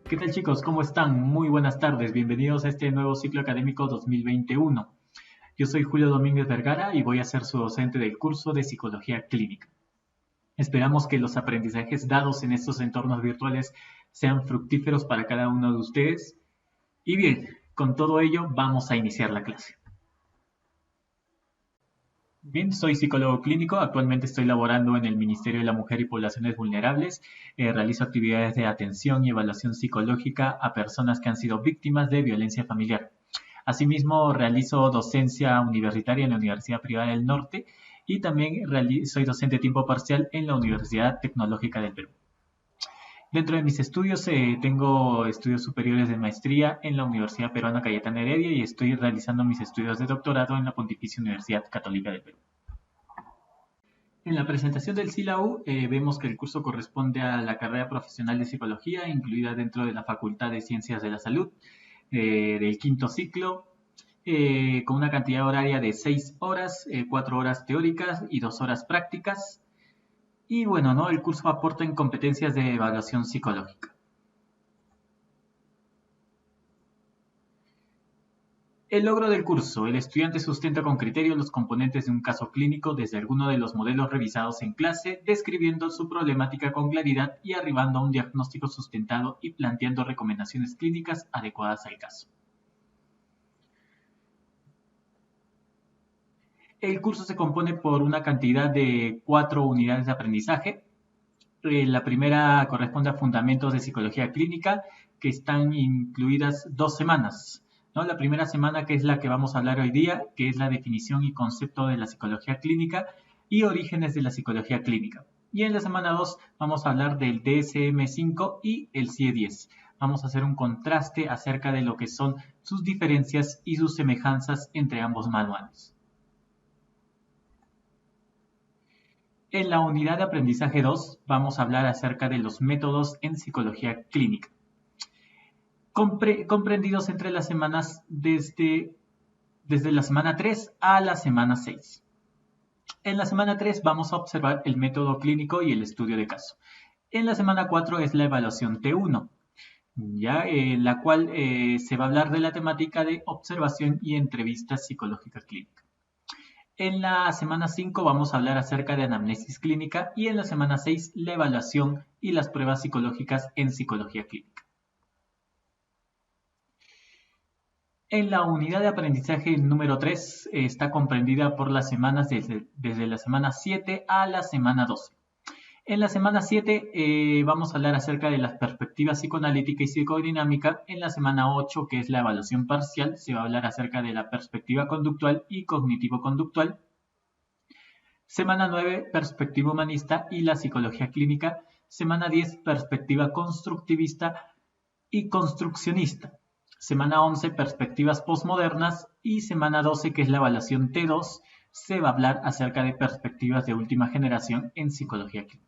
¿Qué tal chicos? ¿Cómo están? Muy buenas tardes. Bienvenidos a este nuevo ciclo académico 2021. Yo soy Julio Domínguez Vergara y voy a ser su docente del curso de Psicología Clínica. Esperamos que los aprendizajes dados en estos entornos virtuales sean fructíferos para cada uno de ustedes. Y bien, con todo ello vamos a iniciar la clase. Bien, soy psicólogo clínico, actualmente estoy laborando en el Ministerio de la Mujer y Poblaciones Vulnerables. Realizo actividades de atención y evaluación psicológica a personas que han sido víctimas de violencia familiar. Asimismo, realizo docencia universitaria en la Universidad Privada del Norte y también soy docente a tiempo parcial en la Universidad Tecnológica del Perú. Dentro de mis estudios, tengo estudios superiores de maestría en la Universidad Peruana Cayetana Heredia y estoy realizando mis estudios de doctorado en la Pontificia Universidad Católica del Perú. En la presentación del SILAU vemos que el curso corresponde a la carrera profesional de psicología, incluida dentro de la Facultad de Ciencias de la Salud, del quinto ciclo, con una cantidad horaria de 6 horas, 4 horas teóricas y 2 horas prácticas. Y bueno, ¿no? El curso aporta en competencias de evaluación psicológica. El logro del curso. El estudiante sustenta con criterio los componentes de un caso clínico desde alguno de los modelos revisados en clase, describiendo su problemática con claridad y arribando a un diagnóstico sustentado y planteando recomendaciones clínicas adecuadas al caso. El curso se compone por una cantidad de 4 unidades de aprendizaje. La primera corresponde a Fundamentos de Psicología Clínica, que están incluidas 2 semanas, ¿no? La primera semana, que es la que vamos a hablar hoy día, que es la definición y concepto de la psicología clínica y orígenes de la psicología clínica. Y en la semana 2 vamos a hablar del DSM-5 y el CIE-10. Vamos a hacer un contraste acerca de lo que son sus diferencias y sus semejanzas entre ambos manuales. En la unidad de aprendizaje 2 vamos a hablar acerca de los métodos en psicología clínica, comprendidos entre las semanas desde la semana 3 a la semana 6. En la semana 3 vamos a observar el método clínico y el estudio de caso. En la semana 4 es la evaluación T1, ya en la cual se va a hablar de la temática de observación y entrevista psicológica clínica. En la semana 5 vamos a hablar acerca de anamnesis clínica y en la semana 6 la evaluación y las pruebas psicológicas en psicología clínica. En la unidad de aprendizaje número 3 está comprendida por las semanas desde la semana 7 a la semana 12. En la semana 7 vamos a hablar acerca de las perspectivas psicoanalítica y psicodinámica. En la semana 8, que es la evaluación parcial, se va a hablar acerca de la perspectiva conductual y cognitivo-conductual. Semana 9, perspectiva humanista y la psicología clínica. Semana 10, perspectiva constructivista y construccionista. Semana 11, perspectivas postmodernas. Y semana 12, que es la evaluación T2, se va a hablar acerca de perspectivas de última generación en psicología clínica.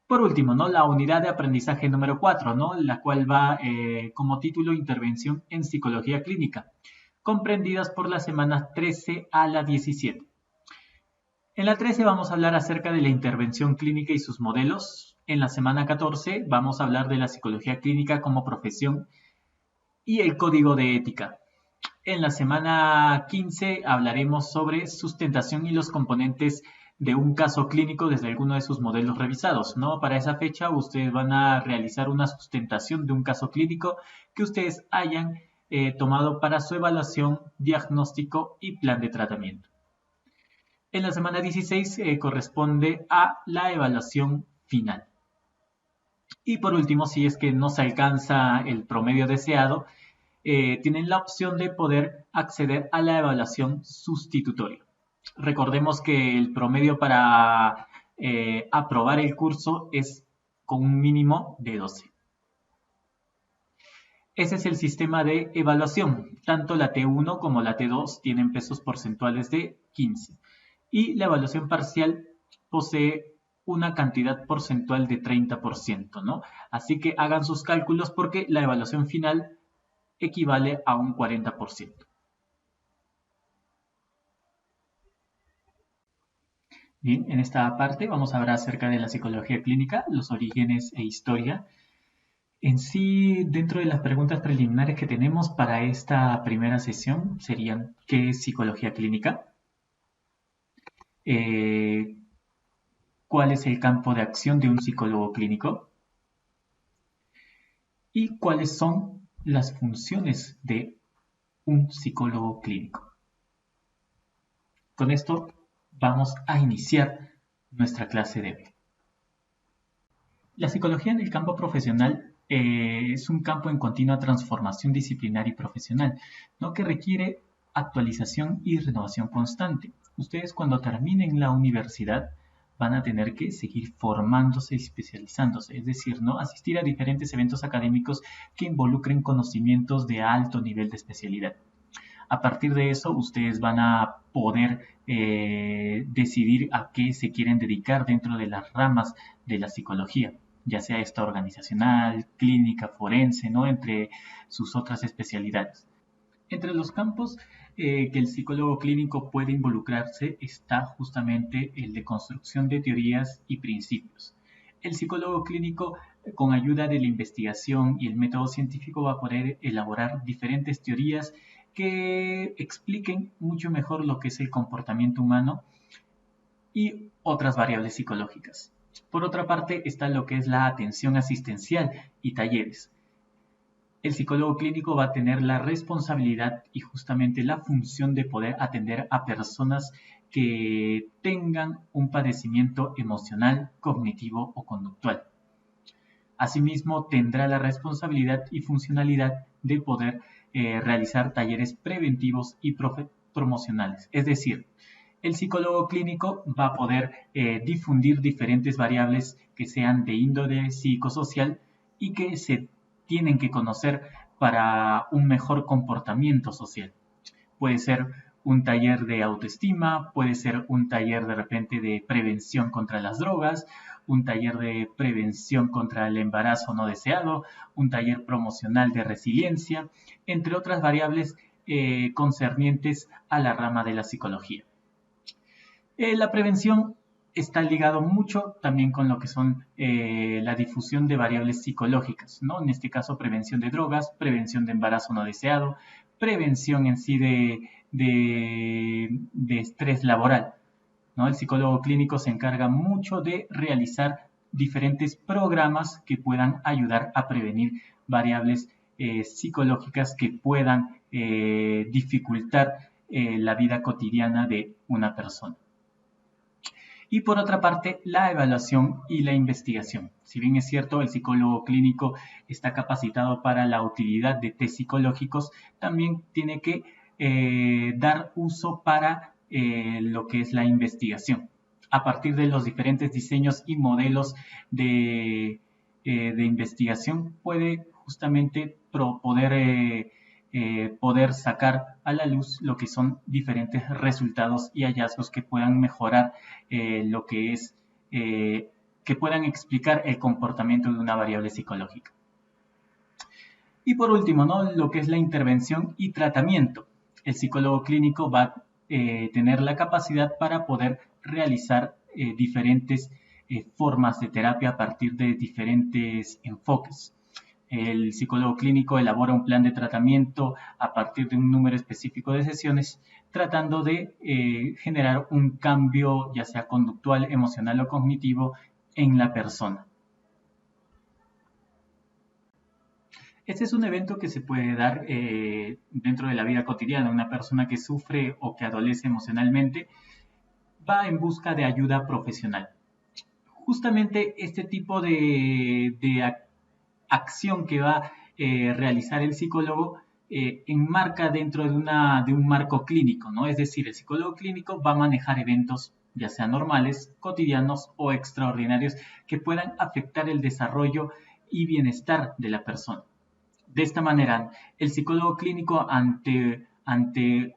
Por último, ¿no? La unidad de aprendizaje número 4, ¿no? La cual va como título Intervención en psicología clínica, comprendidas por las semanas 13 a la 17. En la 13 vamos a hablar acerca de la intervención clínica y sus modelos. En la semana 14 vamos a hablar de la psicología clínica como profesión y el código de ética. En la semana 15 hablaremos sobre sustentación y los componentes de un caso clínico desde alguno de sus modelos revisados, ¿no? Para esa fecha ustedes van a realizar una sustentación de un caso clínico que ustedes hayan tomado para su evaluación, diagnóstico y plan de tratamiento. En la semana 16 corresponde a la evaluación final. Y por último, si es que no se alcanza el promedio deseado, tienen la opción de poder acceder a la evaluación sustitutoria. Recordemos que el promedio para aprobar el curso es con un mínimo de 12. Ese es el sistema de evaluación. Tanto la T1 como la T2 tienen pesos porcentuales de 15. Y la evaluación parcial posee una cantidad porcentual de 30%, ¿no? Así que hagan sus cálculos porque la evaluación final equivale a un 40%. Bien, en esta parte vamos a hablar acerca de la psicología clínica, los orígenes e historia. En sí, dentro de las preguntas preliminares que tenemos para esta primera sesión serían: ¿qué es psicología clínica? Eh, ¿Cuál es el campo de acción de un psicólogo clínico? ¿Y cuáles son las funciones de un psicólogo clínico? Con esto vamos a iniciar nuestra clase de hoy. La psicología en el campo profesional es un campo en continua transformación disciplinar y profesional, ¿no? Que requiere actualización y renovación constante. Ustedes, cuando terminen la universidad, van a tener que seguir formándose y especializándose, es decir, ¿no? Asistir a diferentes eventos académicos que involucren conocimientos de alto nivel de especialidad. A partir de eso, ustedes van a poder decidir a qué se quieren dedicar dentro de las ramas de la psicología, ya sea esta organizacional, clínica, forense, ¿no? Entre sus otras especialidades. Entre los campos que el psicólogo clínico puede involucrarse está justamente el de construcción de teorías y principios. El psicólogo clínico, con ayuda de la investigación y el método científico, va a poder elaborar diferentes teorías que expliquen mucho mejor lo que es el comportamiento humano y otras variables psicológicas. Por otra parte, está lo que es la atención asistencial y talleres. El psicólogo clínico va a tener la responsabilidad y justamente la función de poder atender a personas que tengan un padecimiento emocional, cognitivo o conductual. Asimismo, tendrá la responsabilidad y funcionalidad de poder realizar talleres preventivos y promocionales. Es decir, el psicólogo clínico va a poder difundir diferentes variables que sean de índole psicosocial y que se tienen que conocer para un mejor comportamiento social. Puede ser un taller de autoestima, puede ser un taller de repente de prevención contra las drogas, un taller de prevención contra el embarazo no deseado, un taller promocional de resiliencia, entre otras variables concernientes a la rama de la psicología. La prevención está ligado mucho también con lo que son la difusión de variables psicológicas, ¿no? En este caso, prevención de drogas, prevención de embarazo no deseado, prevención en sí de estrés laboral, ¿no? El psicólogo clínico se encarga mucho de realizar diferentes programas que puedan ayudar a prevenir variables psicológicas que puedan dificultar la vida cotidiana de una persona. Y por otra parte, la evaluación y la investigación. Si bien es cierto, el psicólogo clínico está capacitado para la utilidad de test psicológicos, también tiene que dar uso para lo que es la investigación. A partir de los diferentes diseños y modelos de investigación, puede justamente poder sacar a la luz lo que son diferentes resultados y hallazgos que puedan mejorar lo que es, que puedan explicar el comportamiento de una variable psicológica. Y por último, ¿no? Lo que es la intervención y tratamiento. El psicólogo clínico va a tener la capacidad para poder realizar diferentes formas de terapia a partir de diferentes enfoques. El psicólogo clínico elabora un plan de tratamiento a partir de un número específico de sesiones, tratando de generar un cambio, ya sea conductual, emocional o cognitivo, en la persona. Este es un evento que se puede dar dentro de la vida cotidiana. Una persona que sufre o que adolece emocionalmente va en busca de ayuda profesional. Justamente este tipo de acción que va a realizar el psicólogo enmarca dentro de un marco clínico, ¿no? Es decir, el psicólogo clínico va a manejar eventos, ya sean normales, cotidianos o extraordinarios, que puedan afectar el desarrollo y bienestar de la persona. De esta manera, el psicólogo clínico ante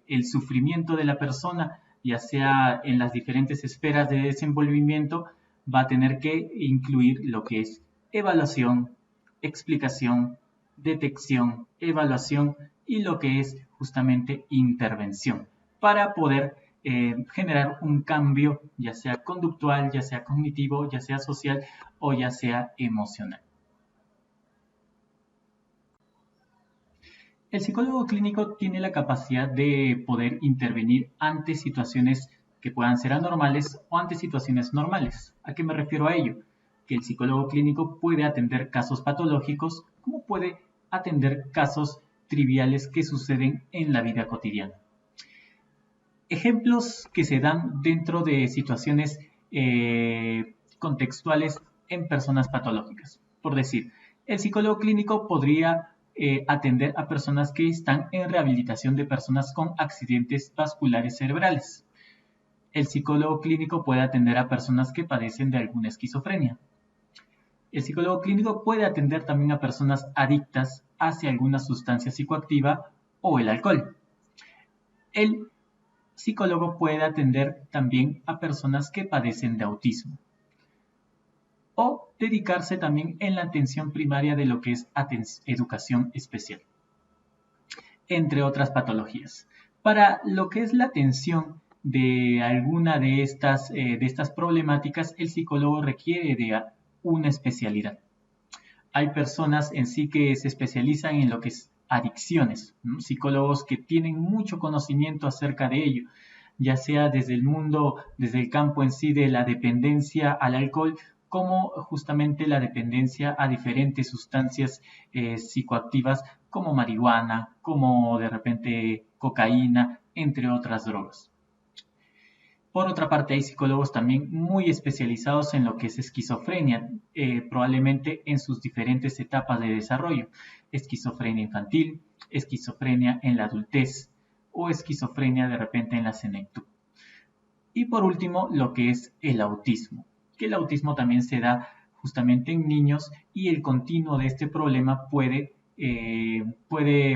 el sufrimiento de la persona, ya sea en las diferentes esferas de desenvolvimiento, va a tener que incluir lo que es evaluación, explicación, detección, evaluación y lo que es justamente intervención para poder generar un cambio, ya sea conductual, ya sea cognitivo, ya sea social o ya sea emocional. El psicólogo clínico tiene la capacidad de poder intervenir ante situaciones que puedan ser anormales o ante situaciones normales. ¿A qué me refiero a ello? Que el psicólogo clínico puede atender casos patológicos como puede atender casos triviales que suceden en la vida cotidiana. Ejemplos que se dan dentro de situaciones contextuales en personas patológicas. Por decir, el psicólogo clínico podría atender a personas que están en rehabilitación de personas con accidentes vasculares cerebrales. El psicólogo clínico puede atender a personas que padecen de alguna esquizofrenia. El psicólogo clínico puede atender también a personas adictas hacia alguna sustancia psicoactiva o el alcohol. El psicólogo puede atender también a personas que padecen de autismo o dedicarse también en la atención primaria de lo que es educación especial, entre otras patologías. Para lo que es la atención de alguna de estas problemáticas, el psicólogo requiere de una especialidad. Hay personas en sí que se especializan en lo que es adicciones, ¿no? Psicólogos que tienen mucho conocimiento acerca de ello, ya sea desde el mundo, desde el campo en sí de la dependencia al alcohol, como justamente la dependencia a diferentes sustancias psicoactivas como marihuana, como de repente cocaína, entre otras drogas. Por otra parte, hay psicólogos también muy especializados en lo que es esquizofrenia, probablemente en sus diferentes etapas de desarrollo. Esquizofrenia infantil, esquizofrenia en la adultez o esquizofrenia de repente en la senectud. Y por último, lo que es el autismo, que el autismo también se da justamente en niños y el continuo de este problema puede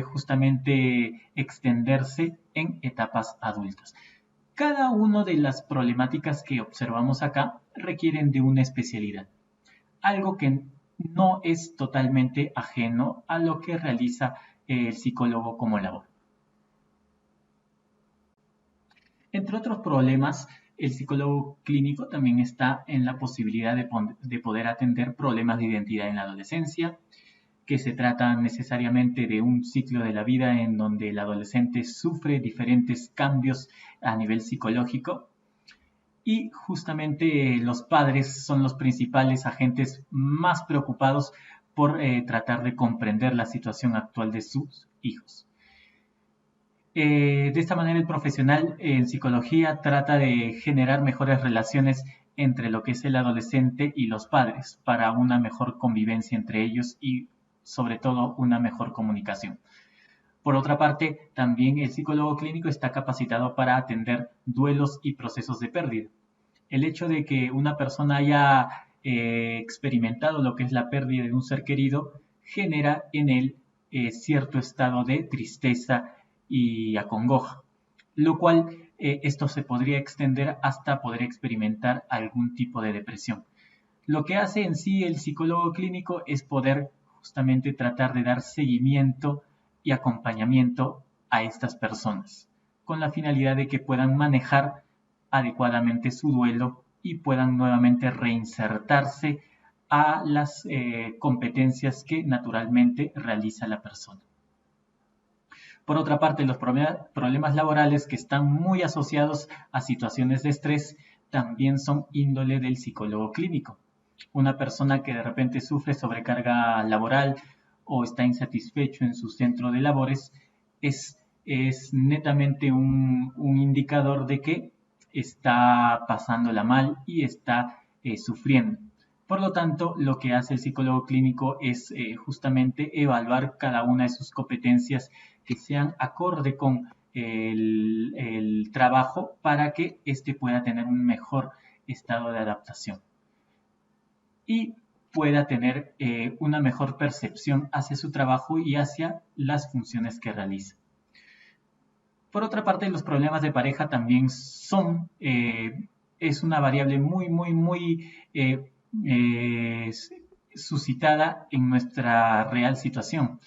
justamente extenderse en etapas adultas. Cada una de las problemáticas que observamos acá requieren de una especialidad, algo que no es totalmente ajeno a lo que realiza el psicólogo como labor. Entre otros problemas, el psicólogo clínico también está en la posibilidad de poder atender problemas de identidad en la adolescencia, que se trata necesariamente de un ciclo de la vida en donde el adolescente sufre diferentes cambios a nivel psicológico y justamente los padres son los principales agentes más preocupados por tratar de comprender la situación actual de sus hijos. De esta manera el profesional en psicología trata de generar mejores relaciones entre lo que es el adolescente y los padres para una mejor convivencia entre ellos y sobre todo una mejor comunicación. Por otra parte, también el psicólogo clínico está capacitado para atender duelos y procesos de pérdida. El hecho de que una persona haya experimentado lo que es la pérdida de un ser querido genera en él cierto estado de tristeza y acongoja, lo cual esto se podría extender hasta poder experimentar algún tipo de depresión. Lo que hace en sí el psicólogo clínico es poder justamente tratar de dar seguimiento y acompañamiento a estas personas, con la finalidad de que puedan manejar adecuadamente su duelo y puedan nuevamente reinsertarse a las competencias que naturalmente realiza la persona. Por otra parte, los problemas laborales que están muy asociados a situaciones de estrés también son índole del psicólogo clínico. Una persona que de repente sufre sobrecarga laboral o está insatisfecho en su centro de labores es netamente un indicador de que está pasándola mal y está sufriendo. Por lo tanto, lo que hace el psicólogo clínico es justamente evaluar cada una de sus competencias que sean acorde con el trabajo para que éste pueda tener un mejor estado de adaptación y pueda tener una mejor percepción hacia su trabajo y hacia las funciones que realiza. Por otra parte, los problemas de pareja también son, es una variable muy suscitada en nuestra real situación,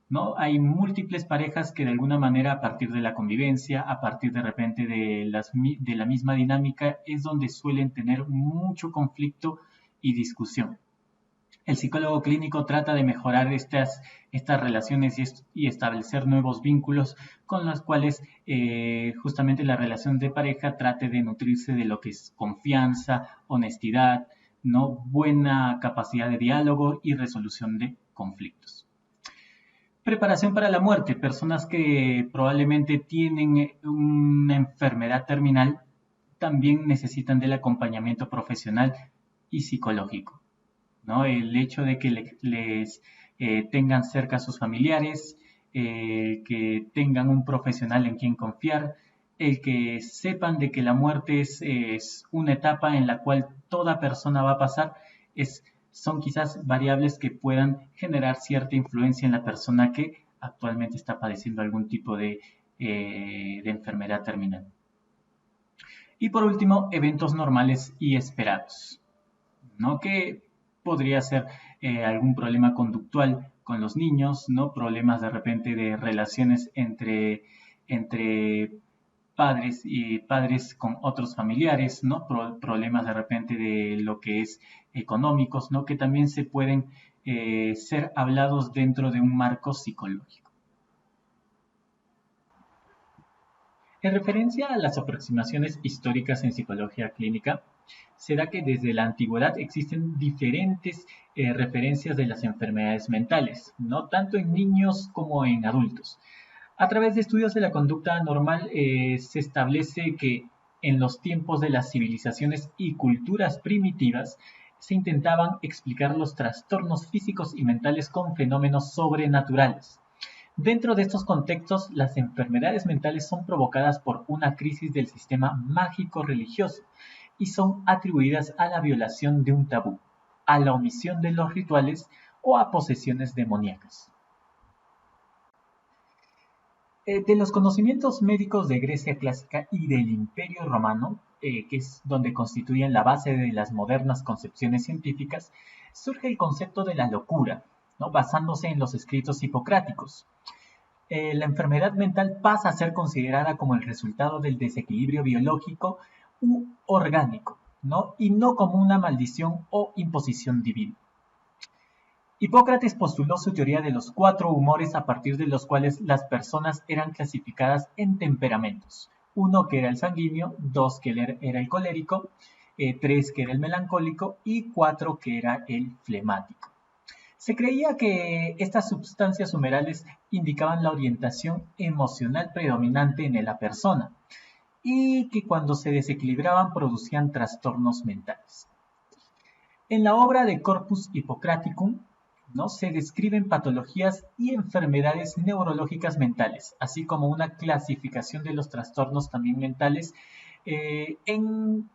¿no? Hay múltiples parejas que de alguna manera a partir de la convivencia, a partir de repente de la misma dinámica, es donde suelen tener mucho conflicto y discusión. El psicólogo clínico trata de mejorar estas relaciones y establecer nuevos vínculos con los cuales justamente la relación de pareja trate de nutrirse de lo que es confianza, honestidad, ¿no? Buena capacidad de diálogo y resolución de conflictos. Preparación para la muerte. Personas que probablemente tienen una enfermedad terminal también necesitan del acompañamiento profesional y psicológico, ¿no? El hecho de que les tengan cerca a sus familiares, que tengan un profesional en quien confiar, el que sepan de que la muerte es una etapa en la cual toda persona va a pasar, son quizás variables que puedan generar cierta influencia en la persona que actualmente está padeciendo algún tipo de enfermedad terminal. Y por último, eventos normales y esperados, ¿no? Que podría ser algún problema conductual con los niños, ¿no? Problemas de repente de relaciones entre padres y padres con otros familiares, ¿no? Problemas de repente de lo que es económicos, ¿no? Que también se pueden ser hablados dentro de un marco psicológico. En referencia a las aproximaciones históricas en psicología clínica, se da que desde la antigüedad existen diferentes referencias de las enfermedades mentales, no tanto en niños como en adultos. A través de estudios de la conducta normal se establece que en los tiempos de las civilizaciones y culturas primitivas se intentaban explicar los trastornos físicos y mentales con fenómenos sobrenaturales. Dentro de estos contextos, las enfermedades mentales son provocadas por una crisis del sistema mágico-religioso y son atribuidas a la violación de un tabú, a la omisión de los rituales o a posesiones demoníacas. De los conocimientos médicos de Grecia clásica y del Imperio Romano, que es donde constituyen la base de las modernas concepciones científicas, surge el concepto de la locura, ¿no? Basándose en los escritos hipocráticos. La enfermedad mental pasa a ser considerada como el resultado del desequilibrio biológico u orgánico, ¿no? Y no como una maldición o imposición divina. Hipócrates postuló su teoría de los 4 humores a partir de los cuales las personas eran clasificadas en temperamentos. 1 que era el sanguíneo, 2 que era el colérico, 3 que era el melancólico y 4 que era el flemático. Se creía que estas sustancias humerales indicaban la orientación emocional predominante en la persona y que cuando se desequilibraban producían trastornos mentales. En la obra de Corpus Hippocraticum, ¿no? Se describen patologías y enfermedades neurológicas mentales, así como una clasificación de los trastornos también mentales en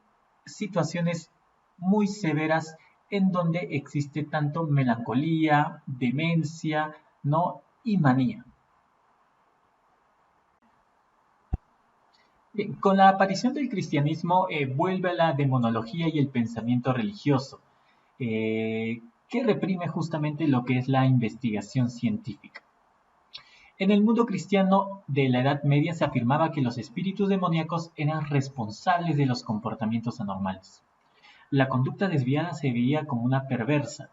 situaciones muy severas en donde existe tanto melancolía, demencia, ¿no? Y manía. Bien, con la aparición del cristianismo vuelve la demonología y el pensamiento religioso, que reprime justamente lo que es la investigación científica. En el mundo cristiano de la Edad Media se afirmaba que los espíritus demoníacos eran responsables de los comportamientos anormales. La conducta desviada se veía como una perversa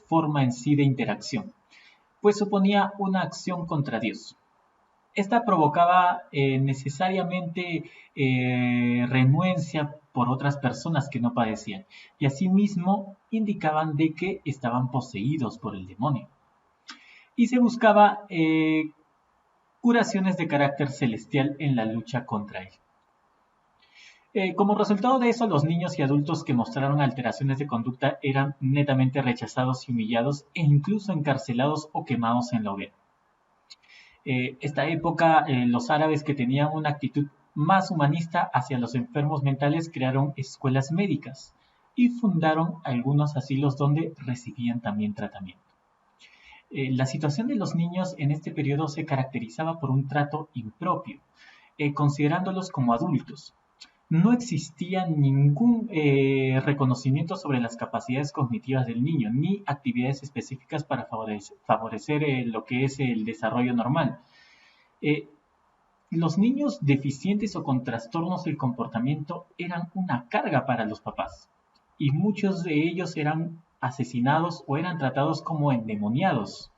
forma en sí de interacción, pues suponía una acción contra Dios. Esta provocaba necesariamente renuencia por otras personas que no padecían, y asimismo indicaban de que estaban poseídos por el demonio. Y se buscaba curaciones de carácter celestial en la lucha contra él. Como resultado de eso, los niños y adultos que mostraron alteraciones de conducta eran netamente rechazados y humillados e incluso encarcelados o quemados en la hoguera. Esta época, los árabes que tenían una actitud más humanista hacia los enfermos mentales crearon escuelas médicas y fundaron algunos asilos donde recibían también tratamiento. La situación de los niños en este periodo se caracterizaba por un trato impropio, considerándolos como adultos. No existía ningún reconocimiento sobre las capacidades cognitivas del niño, ni actividades específicas para favorecer lo que es el desarrollo normal. Los niños deficientes o con trastornos del comportamiento eran una carga para los papás, y muchos de ellos eran asesinados o eran tratados como endemoniados.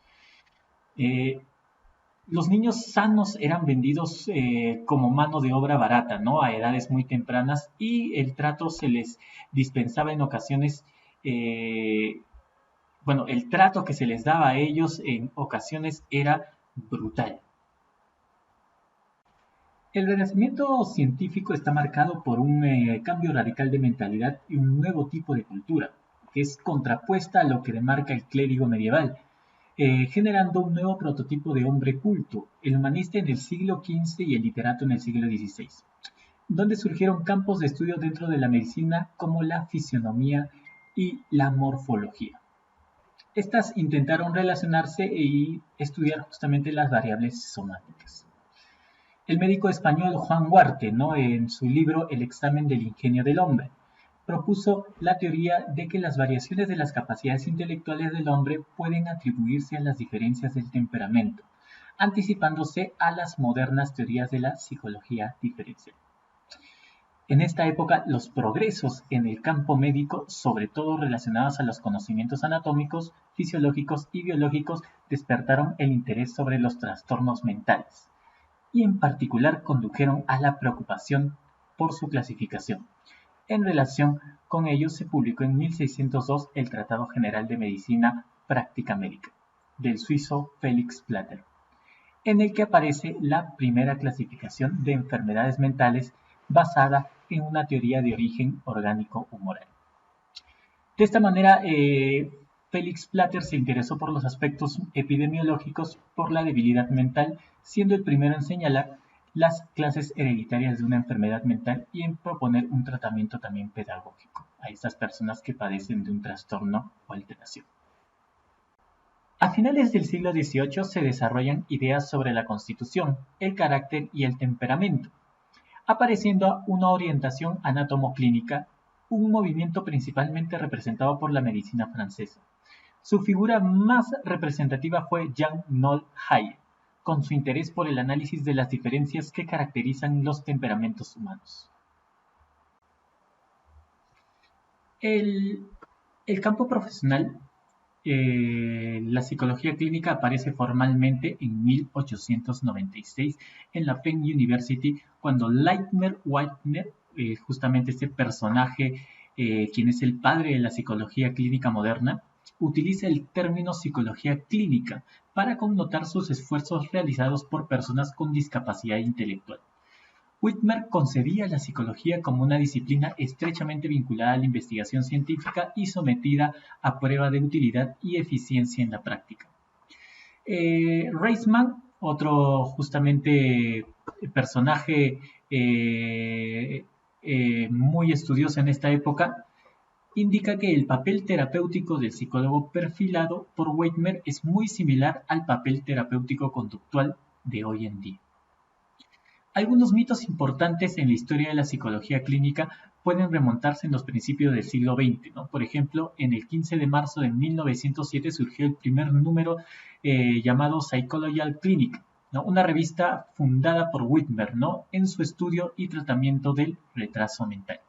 Los niños sanos eran vendidos como mano de obra barata, ¿no? A edades muy tempranas, y el trato se les dispensaba en ocasiones, bueno, el trato que se les daba a ellos en ocasiones era brutal. El renacimiento científico está marcado por un cambio radical de mentalidad y un nuevo tipo de cultura, que es contrapuesta a lo que demarca el clérigo medieval, generando un nuevo prototipo de hombre culto, el humanista en el siglo XV y el literato en el siglo XVI, donde surgieron campos de estudio dentro de la medicina como la fisionomía y la morfología. Estas intentaron relacionarse y estudiar justamente las variables somáticas. El médico español Juan Huarte, ¿no? En su libro El examen del ingenio del hombre, propuso la teoría de que las variaciones de las capacidades intelectuales del hombre pueden atribuirse a las diferencias del temperamento, anticipándose a las modernas teorías de la psicología diferencial. En esta época, los progresos en el campo médico, sobre todo relacionados a los conocimientos anatómicos, fisiológicos y biológicos, despertaron el interés sobre los trastornos mentales, y en particular condujeron a la preocupación por su clasificación. En relación con ello se publicó en 1602 el Tratado General de Medicina Práctica Médica, del suizo Felix Platter, en el que aparece la primera clasificación de enfermedades mentales basada en una teoría de origen orgánico humoral. De esta manera, Felix Platter se interesó por los aspectos epidemiológicos por la debilidad mental, siendo el primero en señalar las clases hereditarias de una enfermedad mental y en proponer un tratamiento también pedagógico a estas personas que padecen de un trastorno o alteración. A finales del siglo XVIII se desarrollan ideas sobre la constitución, el carácter y el temperamento, apareciendo una orientación anatomoclínica, un movimiento principalmente representado por la medicina francesa. Su figura más representativa fue Jean Noll Hayek, con su interés por el análisis de las diferencias que caracterizan los temperamentos humanos. El campo profesional, la psicología clínica aparece formalmente en 1896 en la Penn University, cuando Leitner Whitner, justamente este personaje, quien es el padre de la psicología clínica moderna, utiliza el término psicología clínica para connotar sus esfuerzos realizados por personas con discapacidad intelectual. Whitmer concebía la psicología como una disciplina estrechamente vinculada a la investigación científica y sometida a prueba de utilidad y eficiencia en la práctica. Reisman, otro justamente personaje muy estudioso en esta época, indica que el papel terapéutico del psicólogo perfilado por Whitmer es muy similar al papel terapéutico conductual de hoy en día. Algunos mitos importantes en la historia de la psicología clínica pueden remontarse en los principios del siglo XX, ¿no? Por ejemplo, en el 15 de marzo de 1907 surgió el primer número llamado Psychological Clinic, ¿no? Una revista fundada por Whitmer, ¿no? En su estudio y tratamiento del retraso mental.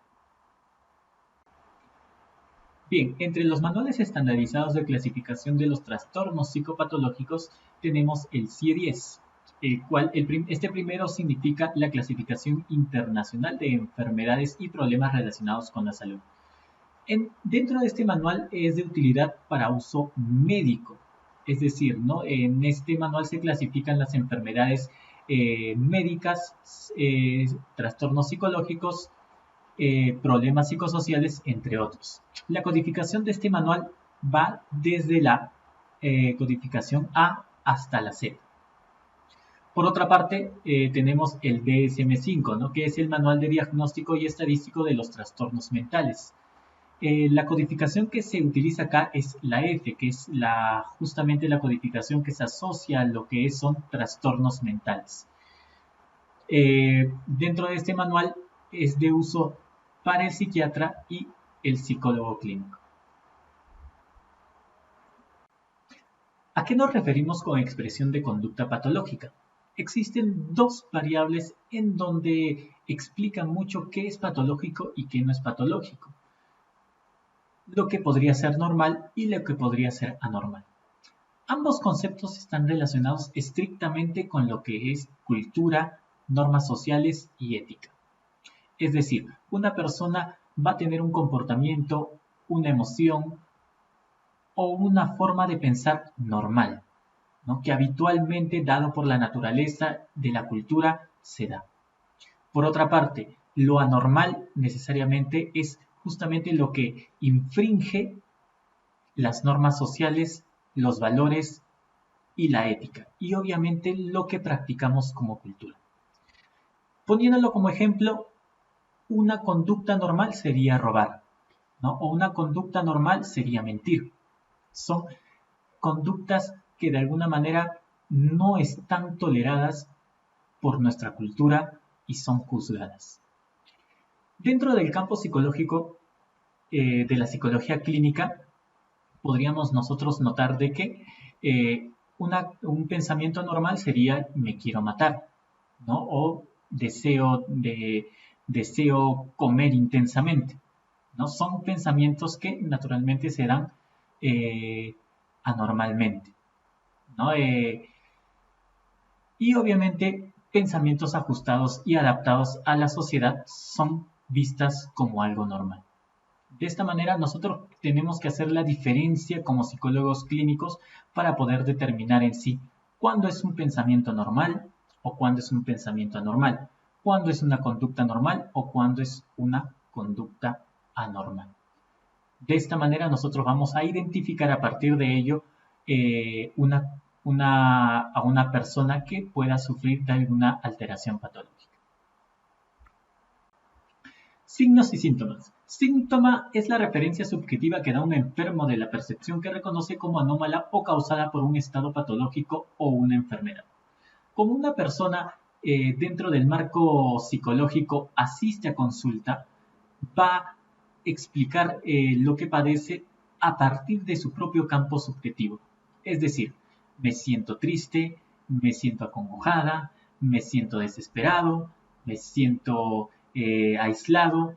Bien, entre los manuales estandarizados de clasificación de los trastornos psicopatológicos tenemos el CIE-10, el cual este primero significa la clasificación internacional de enfermedades y problemas relacionados con la salud. Dentro de este manual es de utilidad para uso médico, es decir, ¿no? En este manual se clasifican las enfermedades médicas, trastornos psicológicos, problemas psicosociales, entre otros. La codificación de este manual va desde la codificación A hasta la Z. Por otra parte, tenemos el DSM-5, ¿no? Que es el Manual de Diagnóstico y Estadístico de los Trastornos Mentales. La codificación que se utiliza acá es la F, que es justamente la codificación que se asocia a lo que son trastornos mentales. Dentro de este manual es de uso para el psiquiatra y el psicólogo clínico. ¿A qué nos referimos con expresión de conducta patológica? Existen dos variables en donde explican mucho qué es patológico y qué no es patológico. lo que podría ser normal y lo que podría ser anormal. Ambos conceptos están relacionados estrictamente con lo que es cultura, normas sociales y ética. Es decir, una persona va a tener un comportamiento, una emoción o una forma de pensar normal, ¿no? Que habitualmente, dado por la naturaleza de la cultura, se da. Por otra parte, lo anormal necesariamente es justamente lo que infringe las normas sociales, los valores y la ética, y obviamente lo que practicamos como cultura. Poniéndolo como ejemplo, una conducta normal sería robar, ¿no? O una conducta normal sería mentir. Son conductas que de alguna manera no están toleradas por nuestra cultura y son juzgadas. Dentro del campo psicológico, de la psicología clínica, podríamos nosotros notar de que un pensamiento normal sería me quiero matar, ¿no? O deseo comer intensamente, ¿no? Son pensamientos que naturalmente se dan anormalmente, ¿no? Y obviamente pensamientos ajustados y adaptados a la sociedad son vistas como algo normal. De esta manera nosotros tenemos que hacer la diferencia como psicólogos clínicos para poder determinar en sí cuándo es un pensamiento normal o cuándo es un pensamiento anormal, cuándo es una conducta normal o cuándo es una conducta anormal. De esta manera nosotros vamos a identificar a partir de ello a una persona que pueda sufrir de alguna alteración patológica. Signos y síntomas. Síntoma es la referencia subjetiva que da un enfermo de la percepción que reconoce como anómala o causada por un estado patológico o una enfermedad. Como una persona dentro del marco psicológico asiste a consulta, va a explicar lo que padece a partir de su propio campo subjetivo. Es decir, me siento triste, me siento acongojada, me siento desesperado, me siento aislado.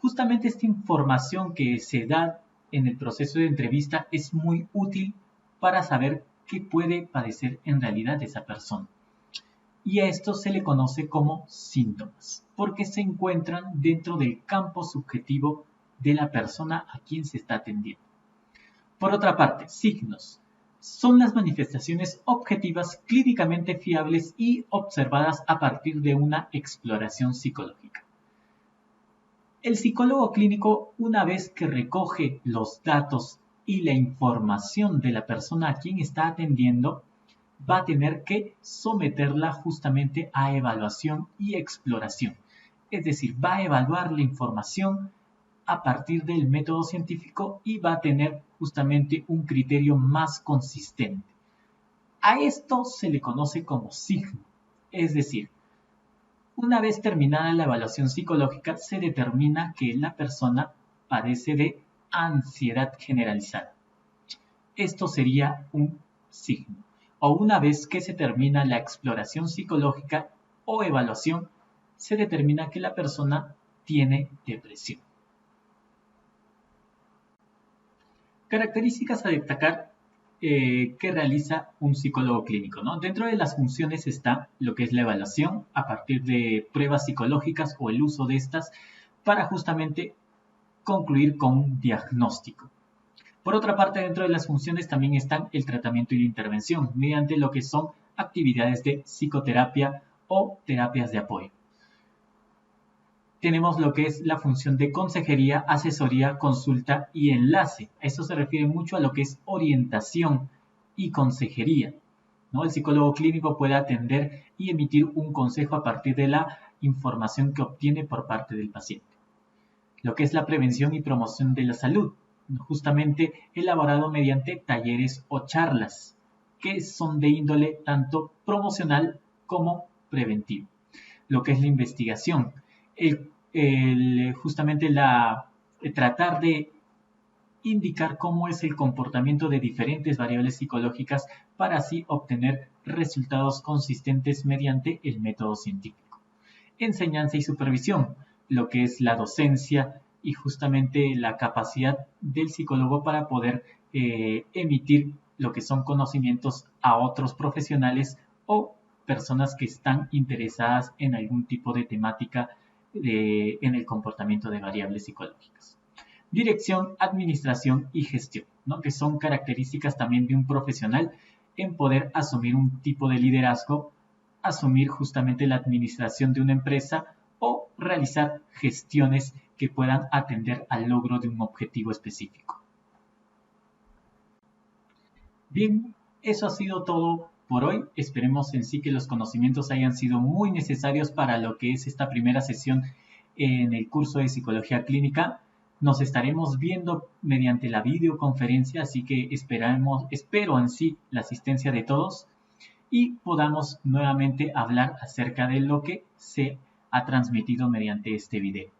Justamente esta información que se da en el proceso de entrevista es muy útil para saber qué puede padecer en realidad esa persona. Y a esto se le conoce como síntomas, porque se encuentran dentro del campo subjetivo de la persona a quien se está atendiendo. Por otra parte, signos son las manifestaciones objetivas clínicamente fiables y observadas a partir de una exploración psicológica. El psicólogo clínico, una vez que recoge los datos y la información de la persona a quien está atendiendo, va a tener que someterla justamente a evaluación y exploración. Es decir, va a evaluar la información a partir del método científico y va a tener justamente un criterio más consistente. A esto se le conoce como signo, es decir, una vez terminada la evaluación psicológica, se determina que la persona padece de ansiedad generalizada. Esto sería un signo. O una vez que se termina la exploración psicológica o evaluación, se determina que la persona tiene depresión. Características a destacar que realiza un psicólogo clínico, ¿no? Dentro de las funciones está lo que es la evaluación a partir de pruebas psicológicas o el uso de estas para justamente concluir con un diagnóstico. Por otra parte, dentro de las funciones también están el tratamiento y la intervención mediante lo que son actividades de psicoterapia o terapias de apoyo. Tenemos lo que es la función de consejería, asesoría, consulta y enlace. Esto se refiere mucho a lo que es orientación y consejería, ¿no? El psicólogo clínico puede atender y emitir un consejo a partir de la información que obtiene por parte del paciente. Lo que es la prevención y promoción de la salud, justamente elaborado mediante talleres o charlas, que son de índole tanto promocional como preventivo. Lo que es la investigación, justamente tratar de indicar cómo es el comportamiento de diferentes variables psicológicas para así obtener resultados consistentes mediante el método científico. Enseñanza y supervisión, lo que es la docencia y justamente la capacidad del psicólogo para poder emitir lo que son conocimientos a otros profesionales o personas que están interesadas en algún tipo de temática en el comportamiento de variables psicológicas. Dirección, administración y gestión, ¿no? Que son características también de un profesional en poder asumir un tipo de liderazgo, asumir justamente la administración de una empresa o realizar gestiones que puedan atender al logro de un objetivo específico. Bien, eso ha sido todo por hoy. Esperemos en sí que los conocimientos hayan sido muy necesarios para lo que es esta primera sesión en el curso de Psicología Clínica. Nos estaremos viendo mediante la videoconferencia, así que espero en sí la asistencia de todos y podamos nuevamente hablar acerca de lo que se ha transmitido mediante este video.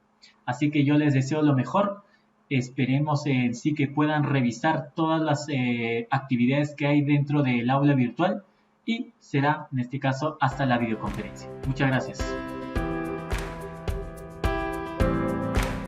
Así que yo les deseo lo mejor. Esperemos en sí que puedan revisar todas las actividades que hay dentro del aula virtual y será en este caso hasta la videoconferencia. Muchas gracias.